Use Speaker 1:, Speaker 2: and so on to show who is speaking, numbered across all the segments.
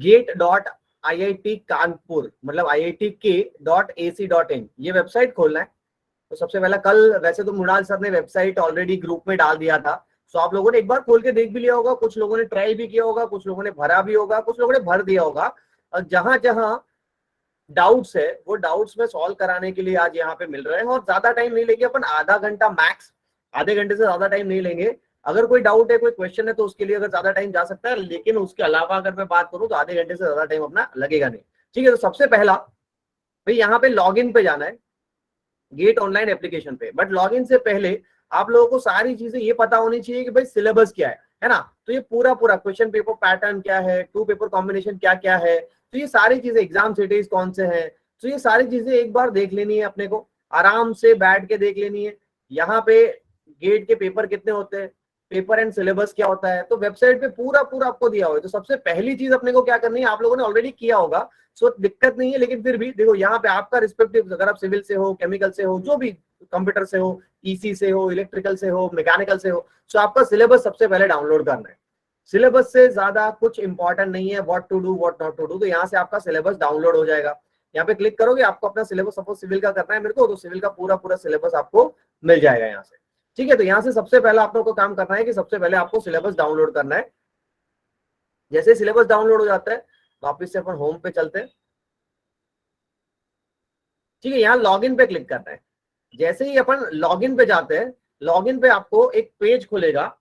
Speaker 1: gate.iit Kanpur मतलब IITK.ac.in ये website खोलना है। तो सबसे पहला कल वैसे तो मृणाल सर ने वेबसाइट ऑलरेडी ग्रुप में डाल दिया था, सो आप लोगों ने एक बार खोल के देख भी लिया होगा, कुछ लोगों ने ट्राई भी किया होगा, कुछ लोगों ने भरा भी होगा, कुछ लोगों ने भर दिया होगा। और जहां जहां डाउट्स है वो डाउट्स में सॉल्व कराने के लिए आज यहाँ पे मिल रहे हैं। और ज्यादा टाइम नहीं लेंगे अपन, आधा घंटा मैक्स, आधे घंटे से ज्यादा टाइम नहीं लेंगे। अगर कोई डाउट है, कोई क्वेश्चन है तो उसके लिए अगर ज्यादा टाइम जा सकता है, लेकिन उसके अलावा अगर मैं बात करूं तो आधे घंटे से ज्यादा टाइम अपना लगेगा नहीं। ठीक है, तो सबसे पहला भाई यहाँ पे लॉग इन पे जाना है गेट ऑनलाइन एप्लीकेशन पे। बट लॉगिन से पहले आप लोगों को सारी चीजें ये पता होनी चाहिए कि भाई सिलेबस क्या है ना। तो ये पूरा पूरा क्वेश्चन पेपर पैटर्न क्या है, टू पेपर कॉम्बिनेशन क्या क्या है, तो ये सारी चीजें, एग्जाम सिटीज कौन से हैं, तो ये सारी चीजें एक बार देख लेनी है अपने को, आराम से बैठ के देख लेनी है। यहाँ पे गेट के पेपर कितने होते हैं, पेपर एंड सिलेबस क्या होता है, तो वेबसाइट पे पूरा पूरा आपको दिया हुआ है। तो सबसे पहली चीज अपने को क्या करनी है, आप लोगों ने ऑलरेडी किया होगा सो दिक्कत नहीं है, लेकिन फिर भी देखो यहाँ पे आपका रिस्पेक्टिव, अगर आप सिविल से हो, केमिकल से हो, जो भी, कंप्यूटर से हो, ईसी से हो, इलेक्ट्रिकल से हो, मैकेनिकल से हो, सो आपका सिलेबस सबसे पहले डाउनलोड करना है। सिलेबस से ज्यादा कुछ इंपॉर्टेंट नहीं है, what to do what not to do. तो यहाँ से आपका सिलेबस डाउनलोड हो जाएगा। यहाँ पे क्लिक करोगे, आपको अपना सिलेबस, सपोज सिविल का करना है मेरे को, तो सिविल का पूरा पूरा सिलेबस आपको मिल जाएगा यहाँ से। ठीक है, तो यहाँ से सबसे पहला आप लोग को काम करना है कि सबसे पहले आपको सिलेबस डाउनलोड करना है। जैसे सिलेबस डाउनलोड हो जाता है, वापिस से अपन होम पे चलते हैं। ठीक है, यहाँ लॉगिन पे क्लिक करना है। जैसे ही अपन लॉगिन पे जाते हैं, लॉगिन पे आपको एक पेज खुलेगा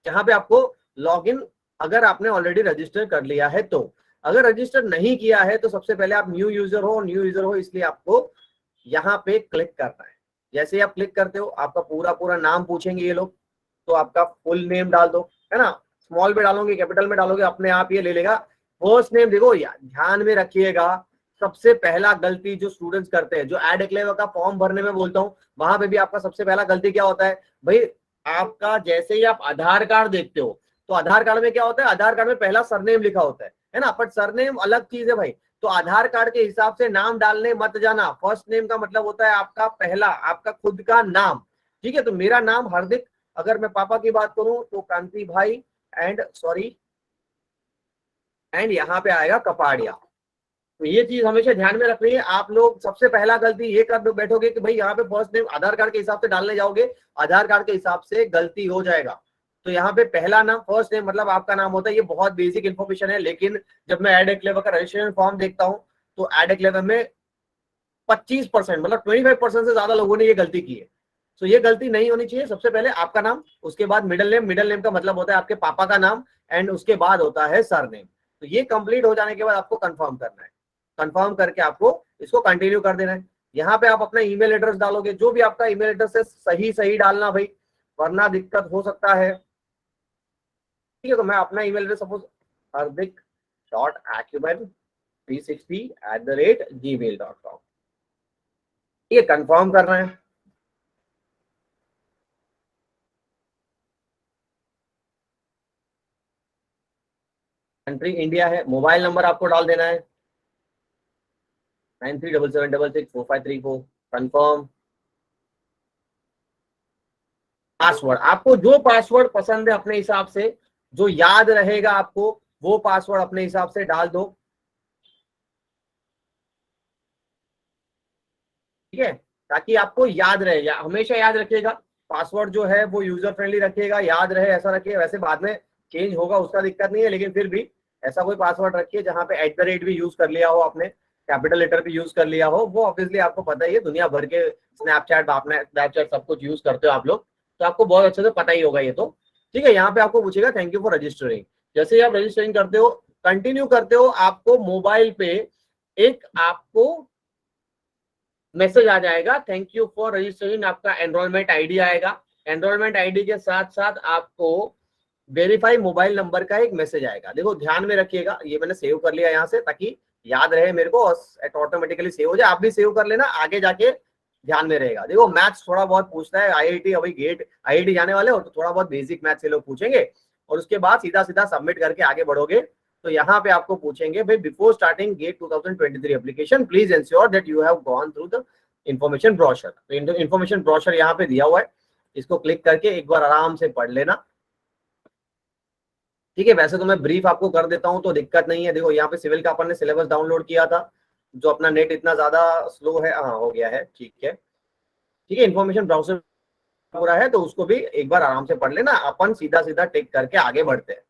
Speaker 1: जहां पे आपको लॉगिन, अगर आपने ऑलरेडी रजिस्टर कर लिया है तो, अगर रजिस्टर नहीं किया है तो सबसे पहले आप न्यू यूजर हो, इसलिए आपको यहाँ पे क्लिक करना है। जैसे ही आप क्लिक करते हो, आपका पूरा पूरा नाम पूछेंगे ये लोग, तो आपका फुल नेम डाल दो, है ना। स्मॉल में डालोगे, कैपिटल में डालोगे, अपने आप ये ले लेगा। फर्स्ट नेम देखो यार, ध्यान में रखिएगा, सबसे पहला गलती जो स्टूडेंट्स करते हैं, जो एड एक्लेवर का फॉर्म भरने में बोलता हूँ, वहां पे भी आपका सबसे पहला गलती क्या होता है भाई, आपका जैसे ही आप आधार कार्ड देखते हो, तो आधार कार्ड में क्या होता है, आधार कार्ड में पहला सरनेम लिखा होता है ना। बट सरनेम अलग चीज है भाई, तो आधार कार्ड के हिसाब से नाम डालने मत जाना। फर्स्ट नेम का मतलब होता है आपका पहला, आपका खुद का नाम। ठीक है, तो मेरा नाम हार्दिक, अगर मैं पापा की बात करूं तो कांति भाई एंड यहाँ पे आएगा कपाड़िया। तो ये चीज हमेशा ध्यान में रखनी है। आप लोग सबसे पहला गलती ये कर बैठोगे कि भाई यहाँ पे फर्स्ट नेम आधार कार्ड के हिसाब से डालने जाओगे, आधार कार्ड के हिसाब से गलती हो जाएगा। तो यहाँ पे पहला नाम, फर्स्ट नेम मतलब आपका नाम होता है। ये बहुत बेसिक इन्फॉर्मेशन है, लेकिन जब मैं एड एक्लेवर का रजिस्ट्रेशन फॉर्म देखता हूँ तो एड एक्लेवर में 25% मतलब 25% से ज्यादा लोगों ने ये गलती की है। तो ये गलती नहीं होनी चाहिए। सबसे पहले आपका नाम, उसके बाद मिडिल नेम, मिडिल नेम का मतलब होता है आपके पापा का नाम, एंड उसके बाद होता है सरनेम। तो ये कंप्लीट हो जाने के बाद आपको कंफर्म करना है। कंफर्म करके आपको इसको कंटिन्यू कर देना है। यहाँ पे आप अपना ईमेल एड्रेस डालोगे, जो भी आपका ईमेल एड्रेस है सही सही डालना भाई, वरना दिक्कत हो सकता है। ठीक है, तो मैं अपना ईमेल एड्रेस सपोज hardik.acumen360@gmail.com, ये कंफर्म करना है। कंट्री इंडिया है, मोबाइल नंबर आपको डाल देना है 9377664534। कंफर्म। पासवर्ड, आपको जो पासवर्ड पसंद है अपने हिसाब से, जो याद रहेगा आपको, वो पासवर्ड अपने हिसाब से डाल दो। ठीक है, ताकि आपको याद रहे, हमेशा याद रखिएगा। पासवर्ड जो है वो यूजर फ्रेंडली रखिएगा, याद रहे ऐसा रखिए। वैसे बाद में चेंज होगा उसका दिक्कत नहीं है, लेकिन फिर भी ऐसा कोई पासवर्ड रखिए जहां पे @ भी यूज कर लिया हो आपने, कैपिटल लेटर भी यूज कर लिया हो। वो ऑब्वियसली आपको पता ही है, दुनिया भर के स्नैपचैट सब कुछ यूज करते हो आप लोग, तो आपको बहुत अच्छे से पता ही होगा ये तो। ठीक है, यहाँ पे आपको पूछेगा थैंक यू फॉर रजिस्टरिंग। जैसे ही आप रजिस्टरिंग करते हो, कंटिन्यू करते हो, आपको मोबाइल पे एक आपको मैसेज आ जाएगा, थैंक यू फॉर रजिस्ट्रेशन। आपका एनरोलमेंट आईडी आएगा, एनरोलमेंट आईडी के साथ साथ आपको वेरीफाई मोबाइल नंबर का एक मैसेज आएगा। देखो ध्यान में रखिएगा, ये मैंने सेव कर लिया यहाँ से ताकि याद रहे मेरे को, ऑटोमेटिकली सेव हो जाए। आप भी सेव कर लेना, आगे जाके ध्यान में रहेगा। देखो मैथ्स थोड़ा बहुत पूछता है, आईआईटी, अभी गेट आईआईटी जाने वाले हो तो थोड़ा बहुत बेसिक मैथ्स से लोग पूछेंगे, और उसके बाद सीधा सीधा सबमिट करके आगे बढ़ोगे। तो यहाँ पे आपको पूछेंगे भाई, before starting GATE 2023 application please ensure that you have gone through the information brochure. तो इंफॉर्मेशन ब्रोशर यहाँ पे दिया हुआ है, इसको क्लिक करके एक बार आराम से पढ़ लेना। ठीक है, वैसे तो मैं ब्रीफ आपको कर देता हूं तो दिक्कत नहीं है। देखो यहाँ पे सिविल का अपन ने सिलेबस डाउनलोड किया था, जो अपना नेट इतना ज्यादा स्लो है, हाँ हो गया है, ठीक है। ठीक है, इन्फॉर्मेशन ब्राउजर पूरा है तो उसको भी एक बार आराम से पढ़ लेना, अपन सीधा सीधा टिक करके आगे बढ़ते हैं।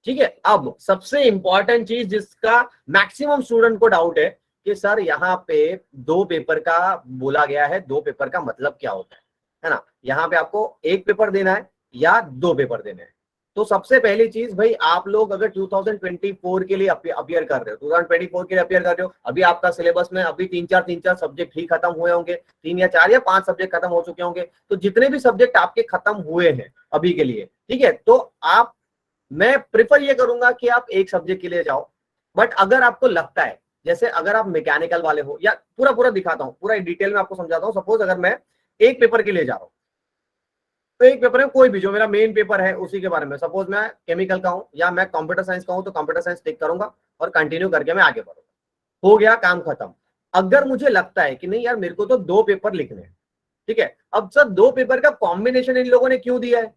Speaker 1: ठीक है, अब सबसे इंपॉर्टेंट चीज जिसका मैक्सिमम स्टूडेंट को डाउट है कि सर यहाँ पे दो पेपर का बोला गया है, दो पेपर का मतलब क्या होता है ना। यहाँ पे आपको एक पेपर देना है या दो पेपर देने हैं। तो सबसे पहली चीज भाई, आप लोग अगर 2024 के लिए अपियर कर रहे हो, 2024 के लिए अपियर कर रहे हो, अभी आपका सिलेबस में अभी तीन चार सब्जेक्ट ही खत्म हुए होंगे, 3 या 4 या 5 सब्जेक्ट खत्म हो चुके होंगे। तो जितने भी सब्जेक्ट आपके खत्म हुए हैं अभी के लिए, ठीक है, तो आप, मैं प्रिफर ये करूंगा कि आप एक सब्जेक्ट के लिए जाओ। बट अगर आपको लगता है, जैसे अगर आप मैकेनिकल वाले हो, या पूरा पूरा दिखाता हूं, पूरा डिटेल में आपको समझाता हूं। सपोज अगर मैं एक पेपर के लिए जा रहा हूं, तो एक पेपर है कोई भी जो मेरा मेन पेपर है उसी के बारे में, सपोज मैं केमिकल का हूं या मैं कंप्यूटर साइंस का हूं, तो कंप्यूटर साइंस टिक करूंगा और कंटिन्यू करके मैं आगे बढ़ूंगा, हो गया काम खत्म। अगर मुझे लगता है कि नहीं यार मेरे को तो दो पेपर लिखने हैं, ठीक है, अब सर दो पेपर का कॉम्बिनेशन इन लोगों ने क्यों दिया है,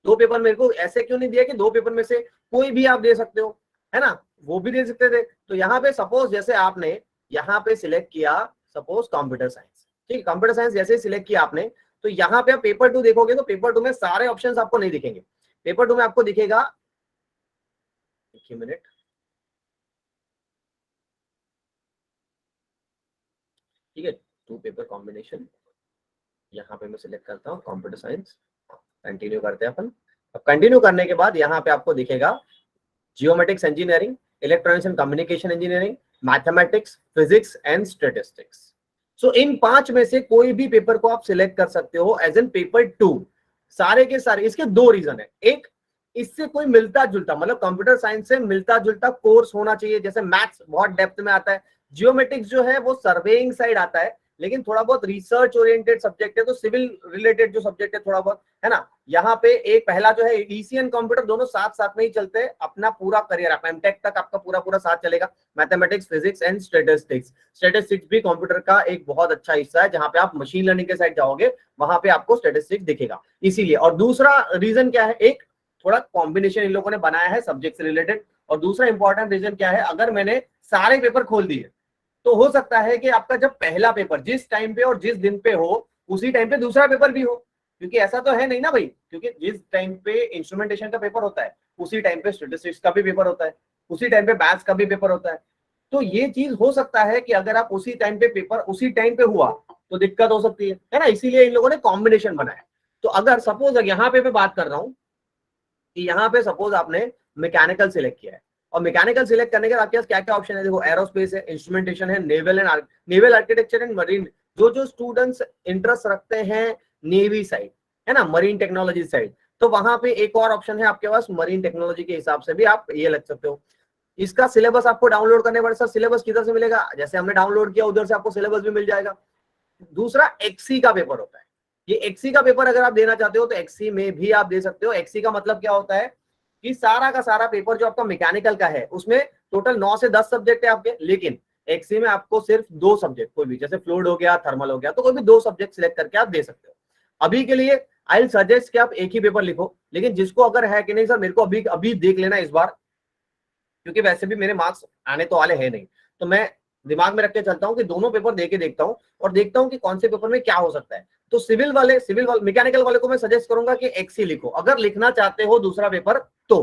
Speaker 1: दो पेपर मेरे को ऐसे क्यों नहीं दिया कि दो पेपर में से कोई भी आप दे सकते हो, है ना, वो भी दे सकते थे। तो यहाँ पे सपोज जैसे आपने यहाँ पे सिलेक्ट किया सपोज कंप्यूटर साइंस, ठीक है, कंप्यूटर साइंस जैसे ही सिलेक्ट किया आपने, तो यहाँ पे आप पेपर टू देखोगे तो पेपर टू में सारे ऑप्शंस आपको नहीं दिखेंगे। पेपर टू में आपको दिखेगा, एक मिनट, ठीक है, टू पेपर कॉम्बिनेशन, यहाँ पे मैं सिलेक्ट करता हूँ कंप्यूटर साइंस, कंटिन्यू करते हैं अपन। अब कंटिन्यू करने के बाद यहाँ पे आपको दिखेगा geometrics engineering, electronics and communication engineering, mathematics, physics and statistics. So इन पांच में से कोई भी पेपर को आप सिलेक्ट कर सकते हो एज एन पेपर टू, सारे के सारे। इसके दो रीजन है, एक, इससे कोई मिलता जुलता, मतलब कंप्यूटर साइंस से मिलता जुलता कोर्स होना चाहिए। जैसे मैथ्स बहुत डेप्थ में आता है, जियोमेट्रिक्स जो है वो सर्वेइंग साइड आता है, लेकिन थोड़ा बहुत रिसर्च ओरिएंटेड सब्जेक्ट है, तो सिविल रिलेटेड जो सब्जेक्ट है थोड़ा बहुत, है ना। यहाँ पे एक पहला जो है ईसी एंड कंप्यूटर दोनों साथ साथ में ही चलते हैं, अपना पूरा करियर आप एमटेक तक आपका पूरा पूरा साथ चलेगा। Mathematics, physics and statistics, statistics भी कंप्यूटर का एक बहुत अच्छा हिस्सा है, जहां पे आप मशीन लर्निंग के साइड जाओगे वहां पे आपको स्टैटिस्टिक्स दिखेगा, इसीलिए। और दूसरा रीजन क्या है, एक थोड़ा कॉम्बिनेशन इन लोगों ने बनाया है सब्जेक्ट से रिलेटेड, और दूसरा इंपॉर्टेंट रीजन क्या है, अगर मैंने सारे पेपर खोल दिए तो हो सकता है कि आपका जब पहला पेपर जिस टाइम पे और जिस दिन पे हो उसी टाइम पे दूसरा पेपर भी हो, क्योंकि ऐसा तो है नहीं ना भाई, क्योंकि जिस टाइम पे इंस्ट्रूमेंटेशन का पेपर होता है उसी टाइम पे स्टैटिस्टिक्स का भी पेपर होता है, उसी टाइम पे मैथ्स का भी पेपर होता है। तो ये चीज हो सकता है कि अगर आप उसी टाइम पे पेपर उसी टाइम पे हुआ तो दिक्कत हो सकती है ना, इसीलिए इन लोगों ने कॉम्बिनेशन बनाया। तो अगर सपोज यहाँ पे मैं बात कर रहा हूँ कि यहाँ पे सपोज आपने मैकेनिकल सिलेक्ट किया है, और मैकेनिकल सिलेक्ट करने के बाद आपके पास क्या क्या ऑप्शन है, देखो एरोस्पेस है, इंस्ट्रूमेंटेशन है, नेवल आर्किटेक्चर एंड मरीन, जो जो स्टूडेंट्स इंटरेस्ट रखते हैं नेवी साइड, है ना, मरीन टेक्नोलॉजी साइड, तो वहां पे एक और ऑप्शन है आपके पास मरीन टेक्नोलॉजी के हिसाब से भी आप ये लग सकते हो। इसका सिलेबस आपको डाउनलोड करने पड़ेगा। सर सिलेबस किधर से मिलेगा, जैसे हमने डाउनलोड किया उधर से आपको सिलेबस भी मिल जाएगा। दूसरा एक्सी का पेपर होता है, ये एक्सी का पेपर अगर आप देना चाहते हो तो एक्सी में भी आप दे सकते हो। एक्सी का मतलब क्या होता है कि सारा का सारा पेपर जो आपका मैकेनिकल का है उसमें टोटल 9 से 10 सब्जेक्ट है आपके, लेकिन एक्सी में आपको सिर्फ दो सब्जेक्ट, कोई भी, जैसे फ्लूइड हो गया, थर्मल हो गया, तो कोई भी दो सब्जेक्ट सिलेक्ट करके आप दे सकते हो। अभी के लिए आई विल सजेस्ट कि आप एक ही पेपर लिखो, लेकिन जिसको अगर है कि नहीं सर मेरे को अभी अभी देख लेना इस बार, क्योंकि वैसे भी मेरे मार्क्स आने तो वाले हैं नहीं, तो मैं दिमाग में रख के चलता हूँ कि दोनों पेपर दे के देखता हूँ और देखता हूँ कि कौन से पेपर में क्या हो सकता है। तो सिविल वाले मैकेनिकल वाले को मैं सजेस्ट करूंगा कि एक्सी लिखो अगर लिखना चाहते हो दूसरा पेपर, तो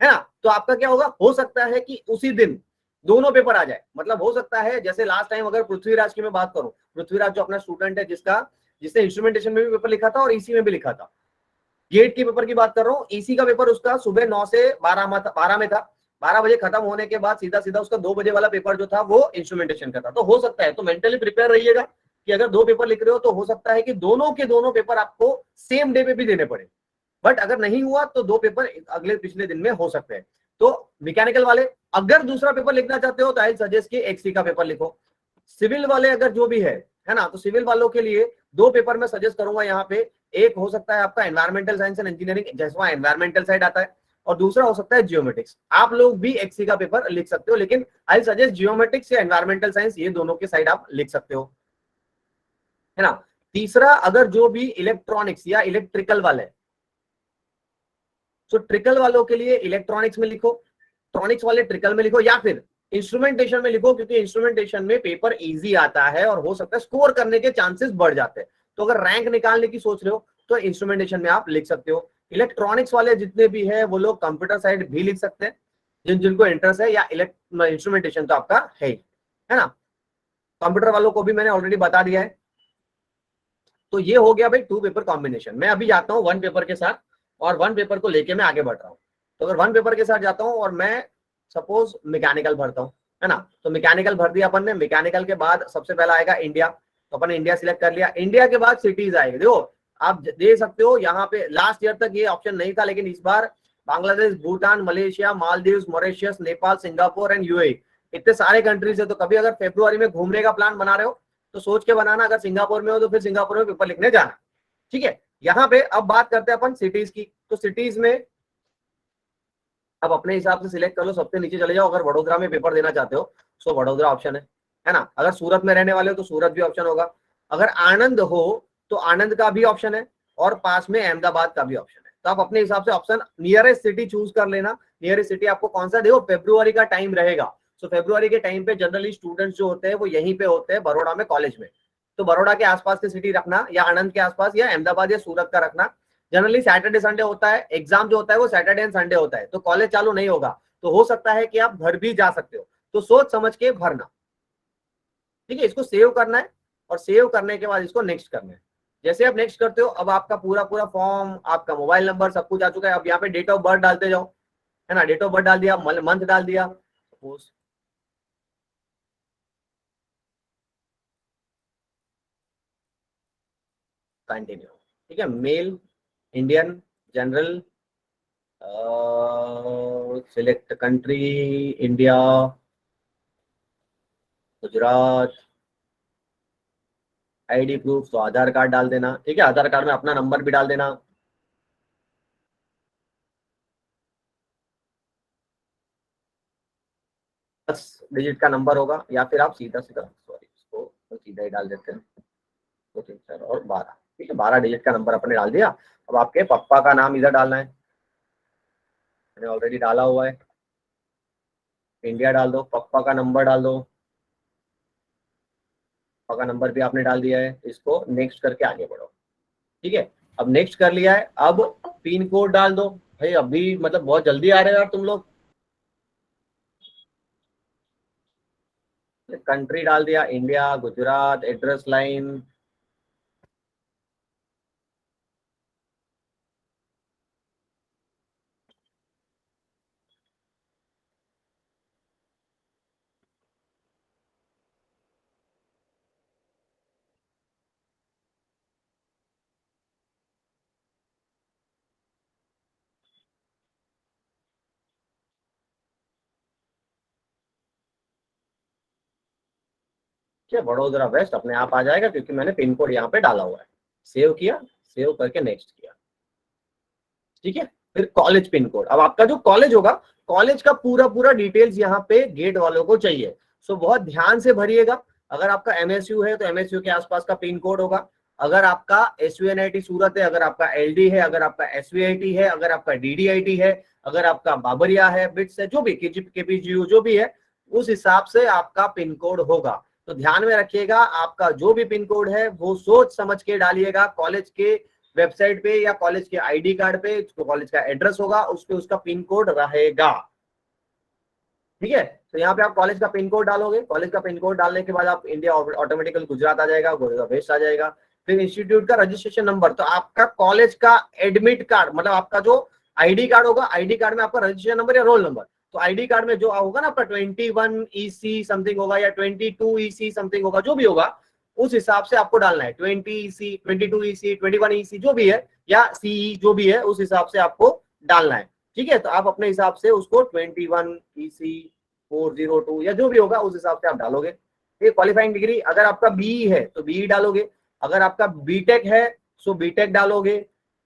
Speaker 1: है ना। तो आपका क्या होगा, हो सकता है कि उसी दिन दोनों पेपर आ जाए, मतलब हो सकता है जैसे लास्ट टाइम अगर पृथ्वीराज की मैं बात करूं, पृथ्वीराज जो अपना स्टूडेंट है जिसने इंस्ट्रूमेंटेशन में भी पेपर लिखा था और ईसी में भी लिखा था, गेट के पेपर की बात कर रहा हूँ, ईसी का पेपर उसका सुबह 9 से 12 में था, 12 बजे खत्म होने के बाद सीधा सीधा उसका 2 बजे वाला पेपर जो था वो इंस्ट्रूमेंटेशन का था। तो हो सकता है, तो मेंटली प्रिपेयर रहिएगा कि अगर दो पेपर लिख रहे हो तो हो सकता है कि दोनों के दोनों पेपर आपको सेम डे पे भी देने पड़े, बट अगर नहीं हुआ तो दो पेपर अगले पिछले दिन में हो सकते हैं। तो मैकेनिकल वाले अगर दूसरा पेपर लिखना चाहते हो तो आई सजेस्ट कि एक्सी का पेपर लिखो। सिविल वाले अगर जो भी है ना, तो सिविल वालों के लिए दो पेपर मैं सजेस्ट करूंगा यहाँ पे। एक हो सकता है आपका एनवायरमेंटल साइंस एंड इंजीनियरिंग, जैसे वहां एनवायरमेंटल साइड आता है, और दूसरा हो सकता है जियोमेट्रिक्स। आप लोग भी एक्सी का पेपर लिख सकते हो, लेकिन आई सजेस्ट जियोमेट्रिक्स या एनवायरमेंटल साइंस, ये दोनों के साइड आप लिख सकते हो, है ना। तीसरा, अगर जो भी इलेक्ट्रॉनिक्स या इलेक्ट्रिकल वाले, तो ट्रिकल वालों के लिए इलेक्ट्रॉनिक्स में लिखो, इलेक्ट्रॉनिक्स वाले ट्रिकल में लिखो, या फिर इंस्ट्रूमेंटेशन में लिखो, क्योंकि इंस्ट्रूमेंटेशन में पेपर इजी आता है और हो सकता है स्कोर करने के चांसेस बढ़ जाते हैं। तो अगर रैंक निकालने की सोच रहे हो तो इंस्ट्रूमेंटेशन में आप लिख सकते हो। इलेक्ट्रॉनिक्स वाले जितने भी है वो लोग कंप्यूटर साइड भी लिख सकते हैं, जिनको इंटरेस्ट है, या इंस्ट्रूमेंटेशन तो आपका है ना। कंप्यूटर वालों को भी मैंने ऑलरेडी बता दिया है। तो ये हो गया भाई 2 पेपर कॉम्बिनेशन। मैं अभी जाता हूँ 1 पेपर के साथ, और 1 पेपर को लेके मैं आगे बढ़ रहा हूँ। तो अगर 1 पेपर के साथ जाता हूँ और मैं सपोज मैकेनिकल भरता हूँ, है ना, तो मैकेनिकल भर दिया अपन ने। मैकेनिकल के बाद सबसे पहला आएगा इंडिया, तो अपन इंडिया सिलेक्ट कर लिया। इंडिया के बाद सिटीज आएगी। देखो आप दे सकते हो, यहाँ पे लास्ट ईयर तक ये ऑप्शन नहीं था, लेकिन इस बार Bangladesh, Bhutan, Malaysia, Maldives, Mauritius, Nepal, Singapore and UAE, इतने सारे कंट्रीज है। तो कभी अगर फरवरी में घूमने का प्लान बना रहे हो तो सोच के बनाना, अगर सिंगापुर में हो तो फिर सिंगापुर में पेपर लिखने जाना, ठीक है। यहाँ पे अब बात करते हैं अपन सिटीज की। तो सिटीज में अब अपने हिसाब से सिलेक्ट कर लो, सबसे नीचे चले जाओ। अगर वडोदरा में पेपर देना चाहते हो तो वडोदरा ऑप्शन है ना। अगर सूरत में रहने वाले हो तो सूरत भी ऑप्शन होगा। अगर आनंद हो तो आनंद का भी ऑप्शन है, और पास में अहमदाबाद का भी ऑप्शन है। तो आप अपने हिसाब से ऑप्शन नियरेस्ट सिटी चूज कर लेना। नियरेस्ट सिटी आपको कौन सा, देखो फरवरी का टाइम रहेगा, तो फरवरी के टाइम पे जनरली स्टूडेंट्स जो होते हैं वो यहीं पे होते हैं, बड़ौदा में, कॉलेज में। तो बड़ौदा के आसपास की सिटी रखना, या आनंद के आसपास, या अहमदाबाद या सूरत का रखना। जनरली सैटरडे संडे होता है, एग्जाम जो होता है वो सैटरडे एंड संडे होता है, तो कॉलेज चालू नहीं होगा, तो हो सकता है कि आप घर भी जा सकते हो। तो सोच समझ के भरना, ठीक है। इसको सेव करना है, और सेव करने के बाद इसको नेक्स्ट करना है। जैसे आप नेक्स्ट करते हो, अब आपका पूरा पूरा फॉर्म, आपका मोबाइल नंबर सब कुछ आ चुका है। अब यहाँ पे डेट ऑफ बर्थ डालते जाओ, है ना। डेट ऑफ बर्थ डाल दिया, मंथ डाल दिया, सपोज कंटिन्यू, ठीक है। Male, Indian, general, select country, India, Gujarat, ID proof, तो आधार कार्ड डाल देना, ठीक है। आधार कार्ड में अपना नंबर भी डाल देना। 10 डिजिट का नंबर होगा, या फिर आप सीधा सीधा, सॉरी, इसको तो सीधा ही डाल देते हैं, 2 3 4 और 12, ठीक है। 12 डिजिट का नंबर अपने डाल दिया। अब आपके पापा का नाम इधर डालना है, मैंने ऑलरेडी डाला हुआ है। इंडिया डाल दो, पापा का नंबर डाल दो, पापा का नंबर भी आपने डाल दिया है। इसको नेक्स्ट करके आगे बढ़ो, ठीक है। अब नेक्स्ट कर लिया है, अब पिन कोड डाल दो। भाई अभी मतलब बहुत जल्दी आ रहे हो यार तुम लोग। कंट्री डाल दिया, इंडिया, गुजरात, एड्रेस लाइन, ठीक है। वडोदरा वेस्ट अपने आप आ जाएगा, क्योंकि मैंने पिन कोड यहाँ पे डाला हुआ है। सेव किया, सेव करके नेक्स्ट किया, ठीक है। फिर कॉलेज पिन कोड, अब आपका जो कॉलेज होगा, कॉलेज का पूरा पूरा डिटेल्स यहाँ पे गेट वालों को चाहिए। सो बहुत ध्यान से भरिएगा। अगर आपका एमएसयू है तो एमएसयू के आसपास का पिन कोड होगा। अगर आपका एसयूएनआईटी सूरत है, अगर आपका एलडी है, अगर आपका एसवीआईटी है, अगर आपका डीडीआईटी है, अगर आपका बाबरिया है, बिट्स है, जो भी केपीजीयू जो भी है, उस हिसाब से आपका पिन कोड होगा। तो ध्यान में रखिएगा, आपका जो भी पिन कोड है वो सोच समझ के डालिएगा। कॉलेज के वेबसाइट पे या कॉलेज के आईडी कार्ड पे जो कॉलेज का एड्रेस होगा उस पे उसका पिन कोड रहेगा, ठीक है। तो यहाँ पे आप कॉलेज का पिन कोड डालोगे। कॉलेज का पिन कोड डालने के बाद आप इंडिया ऑटोमेटिकल गुजरात आ जाएगा, गुजरात वेस्ट आ जाएगा। फिर इंस्टीट्यूट का रजिस्ट्रेशन नंबर, तो आपका कॉलेज का एडमिट कार्ड, मतलब आपका जो आईडी कार्ड होगा, आईडी कार्ड में आपका रजिस्ट्रेशन नंबर या रोल नंबर, तो आईडी कार्ड में जो होगा ना आपका 21 EC समथिंग होगा, या 22 EC समथिंग होगा, जो भी होगा उस हिसाब से आपको डालना है। 20 EC, 22 EC, 21 EC जो भी है, या CE जो भी है, उस हिसाब से आपको डालना है, ठीक है। तो आप अपने हिसाब से उसको 21 EC 402 या जो भी होगा उस हिसाब से आप डालोगे। क्वालिफाइंग डिग्री, अगर आपका बीई है तो बीई डालोगे, अगर आपका बीटेक है सो बीटेक डालोगे।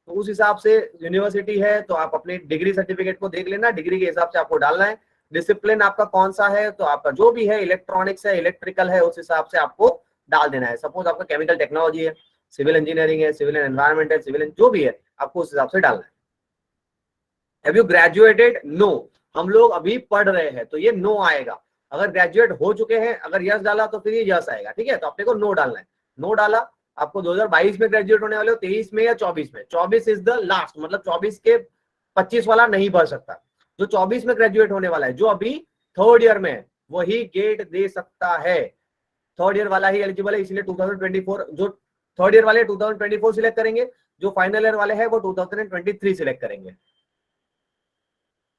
Speaker 1: तो उस हिसाब से यूनिवर्सिटी है तो आप अपने डिग्री सर्टिफिकेट को देख लेना, डिग्री के हिसाब से आपको डालना है। डिसिप्लिन आपका कौन सा है, तो आपका जो भी है, इलेक्ट्रॉनिक्स है, इलेक्ट्रिकल है, उस हिसाब से आपको डाल देना है। सपोज आपका केमिकल टेक्नोलॉजी है सिविल इंजीनियरिंग है, सिविल एंड एनवायरमेंट है, सिविल जो भी है आपको उस हिसाब से डालना है। Have you graduated? नो, हम लोग अभी पढ़ रहे हैं तो ये नो आएगा। अगर ग्रेजुएट हो चुके हैं, अगर यस डाला तो फिर ये यस आएगा, ठीक है। तो अपने को नो डालना है। नो डाला, आपको 2022 में ग्रेजुएट होने वाले हो, 23 में या 24 में। 24 इज द लास्ट, मतलब 24 के 25 वाला नहीं भर सकता। जो 24 में ग्रेजुएट होने वाला है, जो अभी थर्ड ईयर में है, वही गेट दे सकता है। थर्ड ईयर वाला ही एलिजिबल है, इसलिए 2024 जो थर्ड ईयर वाले 2024 सिलेक्ट करेंगे, जो फाइनल ईयर वाले हैं वो 2023 सिलेक्ट करेंगे,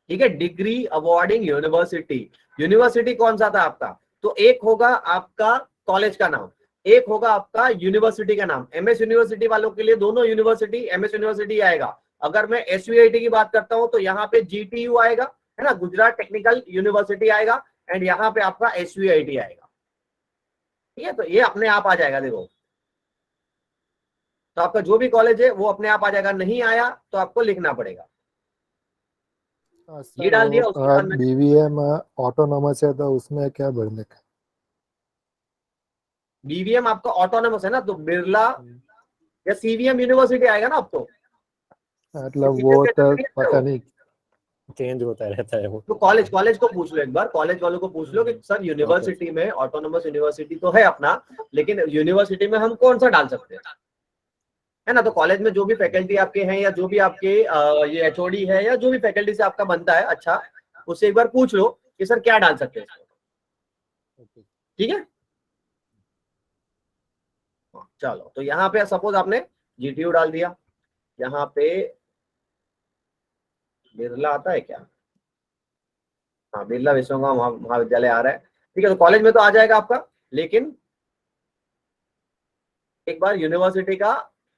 Speaker 1: ठीक है। डिग्री अवॉर्डिंग यूनिवर्सिटी, यूनिवर्सिटी कौन सा था आपका? तो एक होगा आपका कॉलेज का नाम, एक होगा आपका यूनिवर्सिटी का नाम। एमएस यूनिवर्सिटी वालों के लिए दोनों यूनिवर्सिटी एमएस यूनिवर्सिटी आएगा। अगर मैं एसयूआईटी की बात करता हूं तो यहाँ पे जीटीयू आएगा, है ना, गुजरात टेक्निकल यूनिवर्सिटी आएगा, एंड यहाँ पे आपका एसयूआईटी आएगा, ठीक है। तो ये अपने आप आ जाएगा, देखो। तो आपका जो भी कॉलेज है वो अपने आप आ जाएगा, नहीं आया तो आपको लिखना पड़ेगा। ये
Speaker 2: सर
Speaker 1: डाल
Speaker 2: वो
Speaker 1: दिया, उसके बाद में
Speaker 2: बीवीएम ऑटोनॉमस है तो उसमें क्या भरने का?
Speaker 1: बीवीएम आपका ऑटोनोमस है ना, तो बिरला या सीवीएम यूनिवर्सिटी आएगा ना आपको।
Speaker 2: मतलब वो
Speaker 1: सीवीएम के
Speaker 2: तो
Speaker 1: अंदर नहीं आता
Speaker 2: पता
Speaker 1: वो।
Speaker 2: नहीं, चेंज होता रहता है वो।
Speaker 1: तो कॉलेज कॉलेज को पूछ लो एक बार, कॉलेज वालों को पूछ लो कि सर
Speaker 2: ओके।
Speaker 1: यूनिवर्सिटी में ऑटोनोमस यूनिवर्सिटी तो है अपना, लेकिन यूनिवर्सिटी में हम कौन सा डाल सकते हैं, है ना। तो कॉलेज में जो भी फैकल्टी आपके हैं, या जो भी आपके ये एचओडी है, या जो भी फैकल्टी से आपका बनता है, अच्छा, उससे एक बार पूछ लो कि सर क्या डाल सकते हैं इसको, ठीक है। चलो, तो यहाँ पे सपोज आपने जीटीयू डाल दिया, यहाँ पे बिरला आता है क्या? हाँ, बिरला विश्वकर्मा महाविद्यालय आ रहा है, ठीक है। तो कॉलेज में तो आ जाएगा आपका, लेकिन एक बार यूनिवर्सिटी का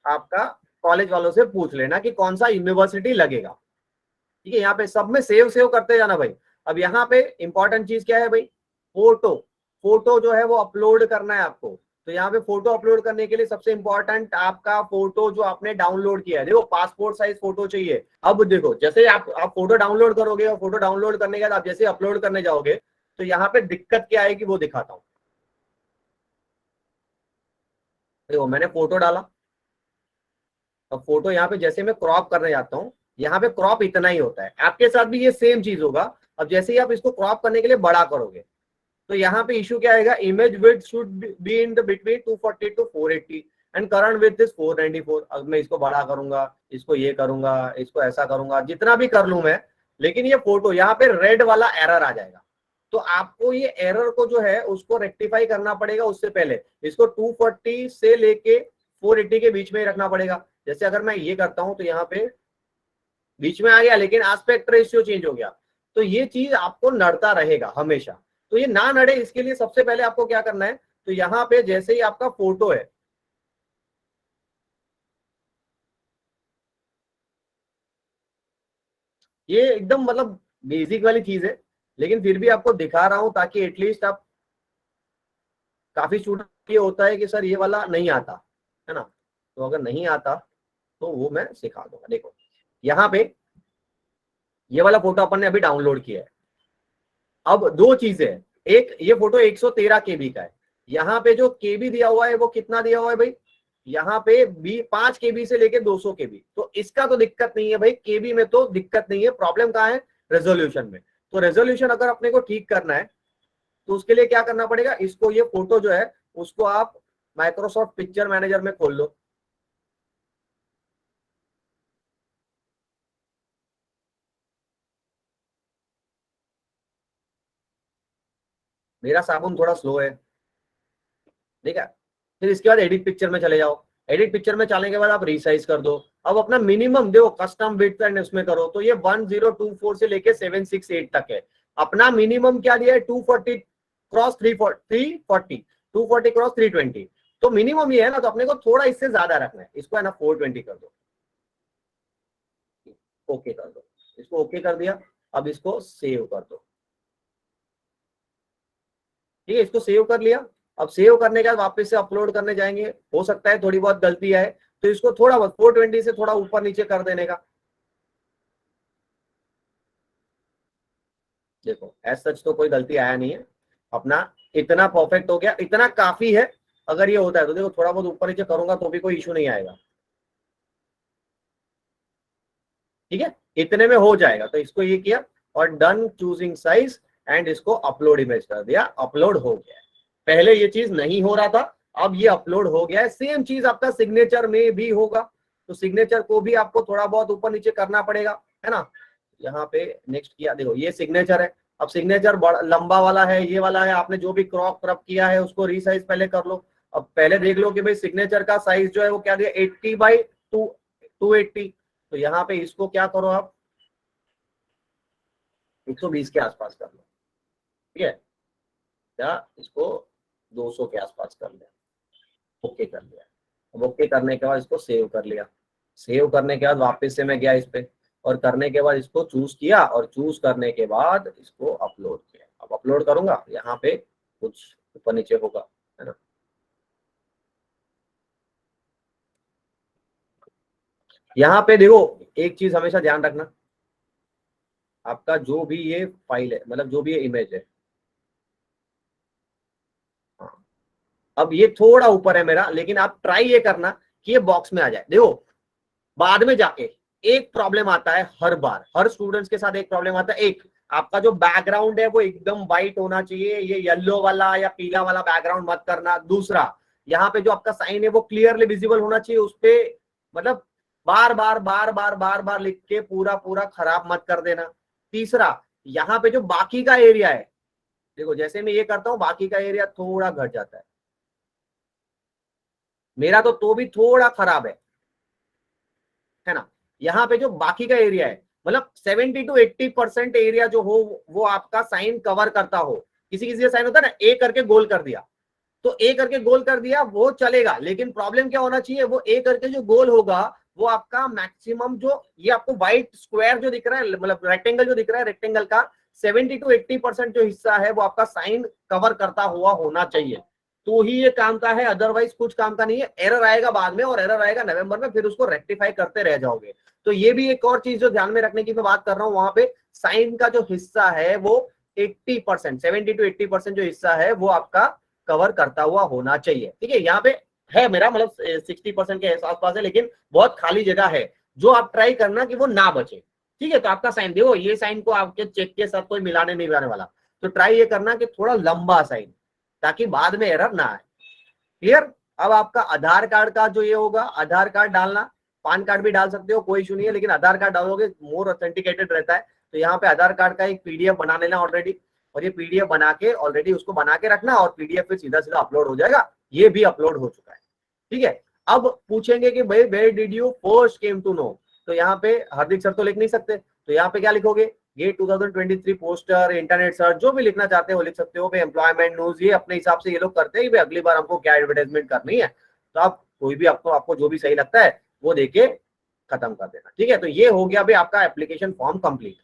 Speaker 1: आपका कॉलेज वालों से पूछ लेना कि कौन सा यूनिवर्सिटी लगेगा, ठीक है। यहाँ पे सब में सेव सेव करते जाना भाई। अब यहाँ पे इंपॉर्टेंट चीज क्या है भाई? फोटो। फोटो जो है वो अपलोड करना है आपको। तो यहाँ पे फोटो अपलोड करने के लिए सबसे इंपॉर्टेंट आपका फोटो जो आपने डाउनलोड किया है, देखो पासपोर्ट साइज फोटो चाहिए। अब देखो, जैसे आप फोटो डाउनलोड करोगे, और फोटो डाउनलोड करने के बाद आप जैसे अपलोड करने जाओगे, तो यहाँ पे दिक्कत क्या आएगी वो दिखाता हूँ। देखो, मैंने फोटो डाला, अब फोटो यहाँ पे जैसे मैं क्रॉप करने जाता हूँ, यहाँ पे क्रॉप इतना ही होता है। आपके साथ भी ये सेम चीज होगा। अब जैसे ही आप इसको क्रॉप करने के लिए बड़ा करोगे, तो यहाँ पे इशू क्या आएगा? Image width should be in the between 240 to 480 and current width is 494। अब मैं इसको बड़ा करूंगा, इसको ये करूंगा, इसको ऐसा करूंगा, जितना भी कर लूं मैं, लेकिन ये फोटो यहाँ पे रेड वाला एरर आ जाएगा। तो आपको ये एरर को जो है उसको रेक्टिफाई करना पड़ेगा। उससे पहले इसको 240 से लेके 480 के बीच में ही रखना पड़ेगा। जैसे अगर मैं ये करता हूं तो यहाँ पे बीच में आ गया, लेकिन एस्पेक्ट रेशियो चेंज हो गया। तो ये चीज आपको नड़ता रहेगा हमेशा। तो ये ना नड़े, इसके लिए सबसे पहले आपको क्या करना है? तो यहाँ पे जैसे ही आपका फोटो है, ये एकदम मतलब बेसिक वाली चीज है, लेकिन फिर भी आपको दिखा रहा हूं ताकि एटलीस्ट आप, काफी स्टूडेंट ये होता है कि सर ये वाला नहीं आता, है ना। तो अगर नहीं आता तो वो मैं सिखा दूंगा। देखो, यहाँ पे ये वाला फोटो अपन ने अभी डाउनलोड किया है। अब दो चीजें हैं, एक ये फोटो 113 केबी का है। यहाँ पे जो केबी दिया हुआ है वो कितना दिया हुआ है भाई? यहाँ पे 5 केबी से लेके 200 केबी। तो इसका तो दिक्कत नहीं है भाई, केबी में तो दिक्कत नहीं है। प्रॉब्लम कहाँ है? रेजोल्यूशन में। तो रेजोल्यूशन अगर अपने को ठीक करना है, तो उसके लिए क्या करना पड़ेगा? इसको, ये फोटो जो है उसको आप माइक्रोसॉफ्ट पिक्चर मैनेजर में खोल लो। मेरा साबुन थोड़ा स्लो है, ठीक है। फिर इसके बाद एडिट पिक्चर में चले जाओ। एडिट पिक्चर में चलने के बाद आप रिसाइज कर दो। अब अपना मिनिमम देखो, कस्टम विड्थ एंड उसमें करो, तो ये 1024 से लेके 768 तक है। अपना मिनिमम क्या दिया है? 240 क्रॉस 340, 240 क्रॉस 320। तो मिनिमम ये है ना, तो अपने को थोड़ा इससे ज्यादा रखना है। इसको है ना 420 कर दो, ओके कर दो। इसको ओके कर दिया, अब इसको सेव कर दो, ठीक है। इसको सेव कर लिया। अब सेव करने के बाद वापस से अपलोड करने जाएंगे, हो सकता है थोड़ी बहुत गलती आए, तो इसको थोड़ा बहुत 420 से थोड़ा ऊपर नीचे कर देने का। देखो, एज सच तो कोई गलती आया नहीं है अपना, इतना परफेक्ट हो गया, इतना काफी है। अगर ये होता है तो देखो थोड़ा बहुत ऊपर नीचे करूंगा तो भी कोई इशू नहीं आएगा, ठीक है, इतने में हो जाएगा। तो इसको ये किया और डन चूजिंग साइज एंड इसको अपलोड इमेज कर दिया, अपलोड हो गया है। पहले ये चीज नहीं हो रहा था, अब ये अपलोड हो गया है। सेम चीज आपका सिग्नेचर में भी होगा, तो सिग्नेचर को भी आपको थोड़ा बहुत ऊपर नीचे करना पड़ेगा, है ना। यहाँ पे नेक्स्ट किया, देखो ये सिग्नेचर है। अब सिग्नेचर लंबा वाला है, ये वाला है, आपने जो भी क्रॉप क्रॉप किया है उसको रीसाइज पहले कर लो। अब पहले देख लो कि भाई सिग्नेचर का साइज जो है वो क्या दिया, 80/280। तो यहाँ पे इसको क्या करो आप 120 के आसपास कर लो, ठीक है, या इसको 200 के आसपास कर लिया, ओके कर लिया। अब ओके करने के बाद इसको सेव कर लिया। सेव करने के बाद वापस से मैं गया इस पे और करने के बाद इसको चूज किया और चूज करने के बाद इसको अपलोड किया। अब अपलोड करूंगा, यहाँ पे कुछ ऊपर नीचे होगा, है ना। यहाँ पे देखो एक चीज हमेशा ध्यान रखना, आपका जो भी ये फाइल है, मतलब जो भी ये इमेज है, हाँ, अब ये थोड़ा ऊपर है मेरा, लेकिन आप ट्राई ये करना कि ये बॉक्स में आ जाए। देखो बाद में जाके एक प्रॉब्लम आता है, हर बार हर स्टूडेंट्स के साथ एक प्रॉब्लम आता है। एक, आपका जो बैकग्राउंड है वो एकदम वाइट होना चाहिए, ये येलो वाला या पीला वाला बैकग्राउंड मत करना। दूसरा, यहाँ पे जो आपका साइन है वो क्लियरली विजिबल होना चाहिए, उस पे मतलब बार बार बार बार बार बार लिख के पूरा पूरा खराब मत कर देना। तीसरा, यहाँ पे जो बाकी का एरिया है, देखो जैसे मैं ये करता हूँ बाकी का एरिया थोड़ा घट जाता है, मेरा तो भी थोड़ा खराब है ना। यहाँ पे जो बाकी का एरिया है, मतलब 70 to 80% एरिया जो हो वो आपका साइन कवर करता हो। किसी किसी का साइन होता है ना, ए करके गोल कर दिया, तो ए करके गोल कर दिया वो चलेगा, लेकिन प्रॉब्लम क्या होना चाहिए, वो ए करके जो गोल होगा वो आपका मैक्सिमम जो ये आपको व्हाइट स्क्वायर जो दिख रहा है, मतलब रेक्टेंगल जो दिख रहा है, रेक्टेंगल का 70 to 80% जो हिस्सा है वो आपका साइन कवर करता हुआ होना चाहिए, तो ही ये काम का है। अदरवाइज कुछ काम का नहीं है। एरर आएगा बाद में, और एरर आएगा नवंबर में, फिर उसको रेक्टिफाई करते रह जाओगे। तो ये भी एक और चीज जो ध्यान में रखने की मैं बात कर रहा हूँ, वहां पे साइन का जो हिस्सा है वो 80%, 70 to 80% जो हिस्सा है वो आपका कवर करता हुआ होना चाहिए, ठीक है। यहाँ पे है मेरा मतलब 60% के आसपास है, लेकिन बहुत खाली जगह है, जो आप ट्राई करना कि वो ना बचे, ठीक है। तो आपका साइन देखो, ये साइन को आपके चेक के साथ कोई मिलाने नहीं आने वाला, तो ट्राई ये करना कि थोड़ा लंबा साइन, ताकि बाद में एरर ना आए, क्लियर। अब आपका आधार कार्ड का जो ये होगा, आधार कार्ड डालना, पान कार्ड भी डाल सकते हो, कोई इशू नहीं है, लेकिन आधार कार्ड डालोगे मोर ऑथेंटिकेटेड रहता है। तो यहाँ पे आधार कार्ड का एक पीडीएफ बना लेना ऑलरेडी, और ये पीडीएफ बना के ऑलरेडी उसको बना के रखना, और पीडीएफ पे सीधा सीधा अपलोड हो जाएगा। ये भी अपलोड हो चुका है, ठीक है। अब पूछेंगे कि भाई where did you first came to know, तो यहाँ पे हार्दिक सर तो लिख नहीं सकते, तो यहाँ पे क्या लिखोगे, ये 2023 पोस्टर, इंटरनेट सर्च, जो भी लिखना चाहते हो लिख सकते हो। एम्प्लॉयमेंट न्यूज ये अपने हिसाब से ये लोग करते हैं कि अगली बार हमको क्या एडवर्टाइजमेंट करनी है, तो आप कोई भी आपको जो भी सही लगता है वो देके खत्म कर देना, ठीक है। तो ये हो गया भाई आपका एप्लीकेशन फॉर्म कंप्लीट।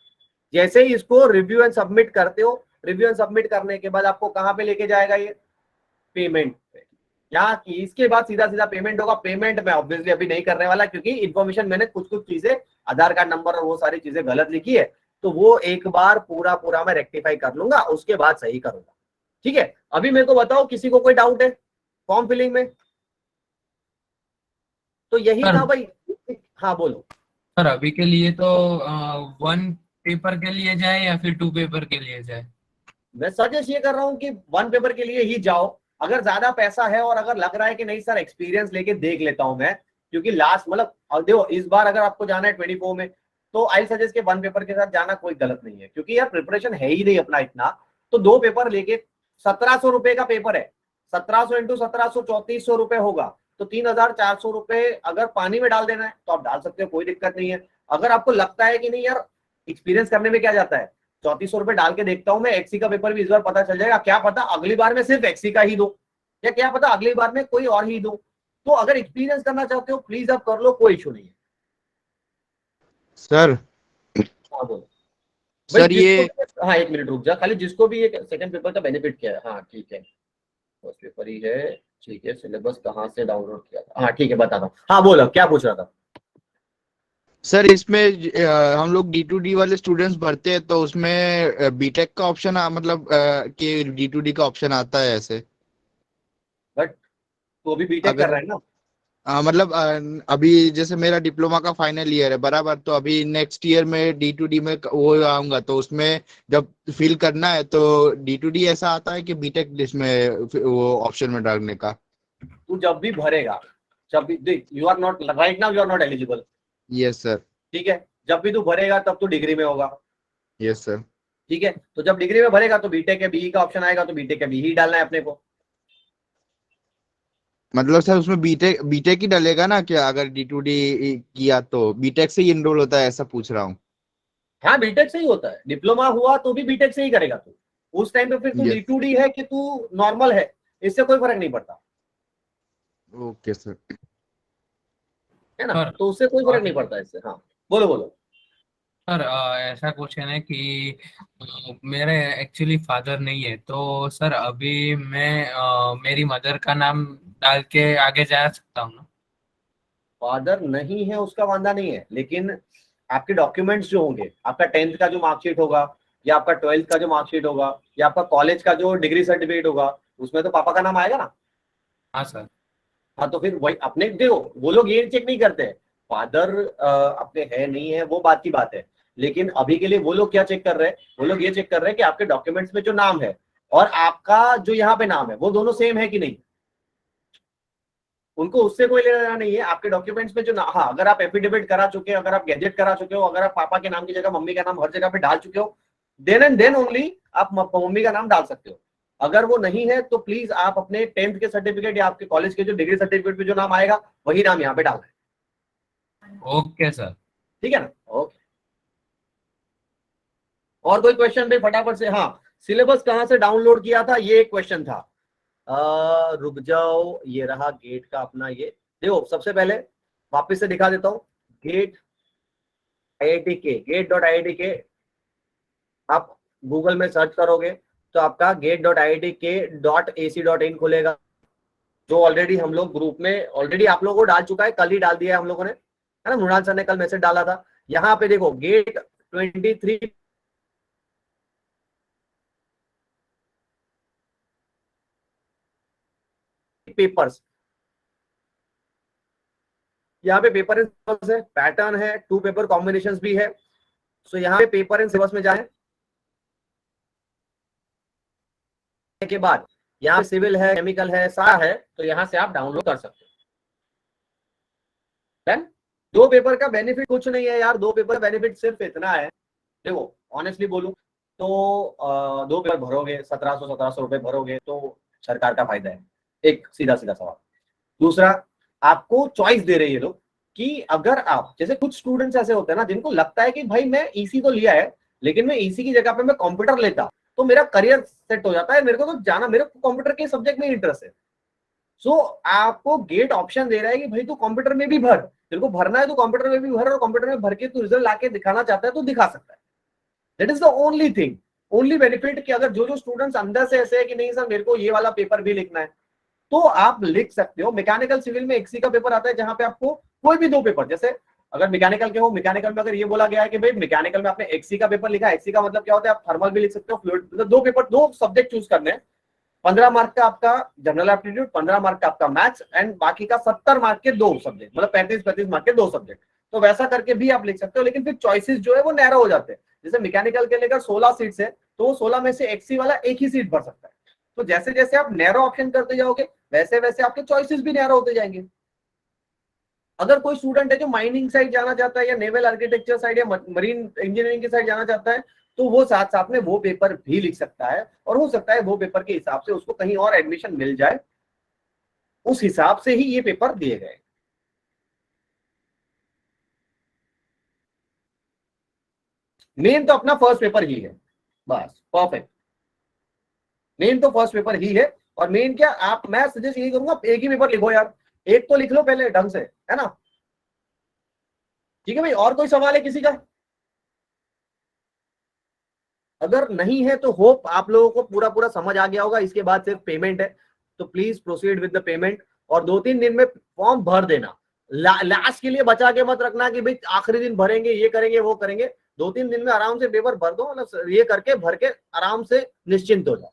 Speaker 1: जैसे ही इसको रिव्यू एंड सबमिट करते हो, रिव्यू एंड सबमिट करने के बाद आपको कहाँ पे लेके जाएगा, ये पेमेंट पे। यहाँ इसके बाद सीधा सीधा पेमेंट होगा। पेमेंट मैं ऑब्वियसली अभी नहीं करने वाला, क्योंकि इन्फॉर्मेशन मैंने कुछ कुछ चीजें, आधार कार्ड नंबर और वो सारी चीजें गलत लिखी है, तो वो एक बार पूरा पूरा मैं रेक्टिफाई कर लूंगा, उसके बाद सही करूंगा, ठीक है। अभी मेरे को बताओ किसी को कोई डाउट है फॉर्म फिलिंग में, तो यही
Speaker 3: सर
Speaker 1: था भाई। हाँ बोलो।
Speaker 3: सर अभी के लिए तो 1 पेपर के लिए जाए या फिर 2 पेपर के लिए जाए?
Speaker 1: मैं सजेस्ट ये कर रहा हूँ कि 1 पेपर के लिए ही जाओ, अगर ज्यादा पैसा है और अगर लग रहा है कि नहीं सर एक्सपीरियंस लेके देख लेता हूं मैं, क्योंकि लास्ट मतलब देखो इस बार अगर आपको जाना है 24 में, तो आई सजेस्ट के 1 पेपर के साथ जाना कोई गलत नहीं है, क्योंकि यार प्रिपरेशन है ही नहीं अपना इतना, तो 2 पेपर लेके 1700 रुपए का पेपर है, 1700 इंटू 1700 3400 रुपए होगा, तो 3400 रुपए अगर पानी में डाल देना है तो आप डाल सकते हो, कोई दिक्कत नहीं है। अगर आपको लगता है कि नहीं यार एक्सपीरियंस करने में क्या जाता है, 3400 रुपए डाल के देखता हूं मैं, एक्सी का पेपर भी इस बार पता चल जाएगा, क्या पता अगली बार में सिर्फ एक्सी का ही दो, या क्या पता अगली बार में कोई और ही दो। तो अगर एक्सपीरियंस करना चाहते हो प्लीज आप कर लो, कोई इशू नहीं है।
Speaker 4: सर
Speaker 1: हाँ बोलो भाई,
Speaker 4: सर ये
Speaker 1: हाँ एक मिनट रुक जा, खाली जिसको भी ये सेकंड पेपर का बेनिफिट क्या है, हाँ ठीक है, फर्स्ट पेपर ही है, ठीक है। सिलेबस कहाँ से डाउनलोड किया था, हाँ ठीक है बताता हूँ। हाँ बोलो क्या पूछ रहा था।
Speaker 4: सर इसमें हम लोग D2D वाले स्टूडेंट्स भरते हैं, तो उसमें बीटेक का ऑप्शन मतलब कि D2D का ऑप्शन आता है ऐसे?
Speaker 1: बट तो अभी बीटेक
Speaker 4: अगर
Speaker 1: कर रहा है ना।
Speaker 4: मतलब अभी जैसे मेरा डिप्लोमा का फाइनल ईयर है बराबर, तो अभी नेक्स्ट ईयर में D2D में वो आऊंगा, तो उसमें जब फिल करना है तो D2D ऐसा आता है कि बीटेक इसमें वो ऑप्शन में डालने का?
Speaker 1: तू जब भी भरेगा, जब भी देख, you are not right now, you are not eligible,
Speaker 4: yes sir.
Speaker 1: ठीक है। जब भी तू भरेगा तब तू डिग्री में होगा,
Speaker 4: यस सर।
Speaker 1: ठीक है। तो जब डिग्री में भरेगा तो बीटेक या बीई का ऑप्शन आएगा, तो बीटेक या बीई डालना है अपने को।
Speaker 4: मतलब सर उसमें बीटेक बीटेक ही डलेगा ना क्या? अगर D2D किया तो बीटेक से ही इनरोल होता है, ऐसा पूछ रहा हूँ।
Speaker 1: हाँ बीटेक से ही होता है, डिप्लोमा हुआ तो भी बीटेक से ही करेगा तू। उस टाइम पे फिर तू
Speaker 4: यस।
Speaker 1: D2D है कि तू नॉर्मल है, इससे कोई फर्क नहीं पड़ता,
Speaker 4: ओके सर।
Speaker 1: है ना।
Speaker 3: सर
Speaker 1: तो उससे कोई फर्क नहीं पड़ता इससे। हाँ बोलो बोलो।
Speaker 3: सर ऐसा क्वेश्चन है कि मेरे एक्चुअली फादर नहीं है, तो सर अभी मैं मेरी मदर का नाम डाल के आगे जा सकता हूँ ना?
Speaker 1: फादर नहीं है उसका वांदा नहीं है, लेकिन आपके डॉक्यूमेंट्स जो होंगे, आपका 10th का जो मार्कशीट होगा, या आपका 12th का जो मार्कशीट होगा, या आपका कॉलेज का जो डिग्री सर्टिफिकेट होगा, उसमें तो पापा का नाम आएगा ना।
Speaker 3: हाँ सर।
Speaker 1: हाँ तो फिर वही अपने देखो, वो लोग ये चेक नहीं करते फादर अपने है नहीं है, वो बात की बात है। लेकिन अभी के लिए वो लोग क्या चेक कर रहे हैं, वो लोग ये चेक कर रहे हैं कि आपके डॉक्यूमेंट्स में जो नाम है और आपका जो यहाँ पे नाम है वो दोनों सेम है कि नहीं। उनको उससे कोई लेना नहीं है, आपके डॉक्यूमेंट्स में जो हाँ, अगर आप एफिडेविट करा चुके हो, अगर आप गैजेट करा चुके हो, अगर आप पापा के नाम की जगह मम्मी का नाम हर जगह पे डाल चुके हो, देन एंड देन ओनली आप मम्मी का नाम डाल सकते हो। अगर वो नहीं है तो प्लीज आप अपने 10th के सर्टिफिकेट या आपके कॉलेज के जो डिग्री सर्टिफिकेट पे जो नाम आएगा वही नाम यहाँ पे डालना है।
Speaker 3: Okay sir.
Speaker 1: ठीक है ना, ओके। और कोई क्वेश्चन भाई फटाफट से। हाँ, सिलेबस कहाँ से डाउनलोड किया था, ये एक क्वेश्चन था। रुक जाओ, ये रहा गेट का अपना, ये देखो सबसे पहले वापस से दिखा देता हूँ। गेट IIT के gate.iitk आप गूगल में सर्च करोगे तो आपका gate.iitk.ac.in खुलेगा, जो ऑलरेडी हम लोग ग्रुप में ऑलरेडी आप लोगों को डाल चुका है, कल ही डाल दिया है हम लोगों ने, है ना। मृणाल सर ने कल मैसेज डाला था। यहाँ पे देखो गेट 23 पेपर्स, यहाँ पे पेपर एंड सिलेबस है, पैटर्न है, 2 पेपर कॉम्बिनेशंस भी है। सो यहाँ पे पेपर एंड सिलेबस में जाए के बाद यहाँ पे सिविल है, केमिकल है, सारा है, तो यहाँ से आप डाउनलोड कर सकते हो। देन 2 पेपर का बेनिफिट कुछ नहीं है यार, 2 पेपर बेनिफिट सिर्फ इतना है, देखो ऑनेस्टली बोलूं तो 2 पेपर भरोगे 1700 रुपए भरोगे तो सरकार का फायदा है, एक सीधा सीधा सवाल। दूसरा, आपको चॉइस दे रही है लोग कि अगर आप जैसे कुछ स्टूडेंट्स ऐसे होते हैं ना जिनको लगता है कि भाई मैं ईसी तो लिया है, लेकिन मैं ईसी की जगह पे मैं कंप्यूटर लेता तो मेरा करियर सेट हो जाता है, मेरे को तो जाना, मेरे को कंप्यूटर के सब्जेक्ट में इंटरेस्ट है। सो आपको गेट ऑप्शन दे रहा है कि भाई तू कंप्यूटर में भी भर, तेरे को भरना है तो कंप्यूटर में भी भर, और कंप्यूटर में भर के तू रिजल्ट लाके दिखाना चाहता है तो दिखा सकता है। That is the only thing, only benefit कि अगर जो स्टूडेंट्स अंदर से ऐसे है कि नहीं सर मेरे को ये वाला पेपर भी लिखना है, तो आप लिख सकते हो। मैकेनिकल सिविल में एक्सी का पेपर आता है जहां पे आपको कोई भी 2 पेपर, जैसे अगर मैकेनिकल के हो, मैकेनिकल में अगर ये बोला गया है कि भाई मैकेनिकल में आपने एक्सी का पेपर लिखा है, एक्सी का मतलब क्या होता है, आप थर्मल भी लिख सकते हो, फ्लूइड, मतलब 2 पेपर 2 सब्जेक्ट चूज करने हैं। 15 मार्क का आपका जनरल एप्टीट्यूड, 15 मार्क का आपका मैथ्स, एंड बाकी का 70 मार्क के 2 सब्जेक्ट, मतलब 35 मार्क के 2 सब्जेक्ट। तो वैसा करके भी आप लिख सकते हो, लेकिन फिर चॉइसेस जो है वो नैरो हो जाते हैं। जैसे मैकेनिकल के लेकर 16 सीट्स है, तो 16 में से एक्सी वाला एक ही सीट भर सकता है। तो जैसे जैसे आप नैरो ऑप्शन करते जाओगे वैसे वैसे आपके चॉइसेस भी नैरो होते जाएंगे। अगर कोई स्टूडेंट है जो माइनिंग साइड जाना चाहता है या नेवल आर्किटेक्चर साइड या मरीन इंजीनियरिंग की साइड जाना चाहता है, तो वो साथ साथ में वो पेपर भी लिख सकता है, और हो सकता है वो पेपर के हिसाब से उसको कहीं और एडमिशन मिल जाए, उस हिसाब से ही ये पेपर दिए गए। मेन तो अपना फर्स्ट पेपर ही है, बस परफेक्ट। मेन तो फर्स्ट पेपर ही है, और मेन क्या आप, मैं सजेस्ट यही करूंगा एक ही पेपर लिखो यार, एक तो लिख लो पहले ढंग से, है ना। ठीक है भाई, और कोई सवाल है किसी का? अगर नहीं है तो होप आप लोगों को पूरा पूरा समझ आ गया होगा। इसके बाद सिर्फ पेमेंट है, तो please proceed with the payment, और 2-3 दिन में फॉर्म भर देना। लास्ट के लिए बचा के मत रखना कि भाई आखिरी दिन भरेंगे, ये करेंगे वो करेंगे। 2-3 दिन में आराम से पेपर भर दो, मतलब ये करके भर के आराम से निश्चिंत हो जाओ।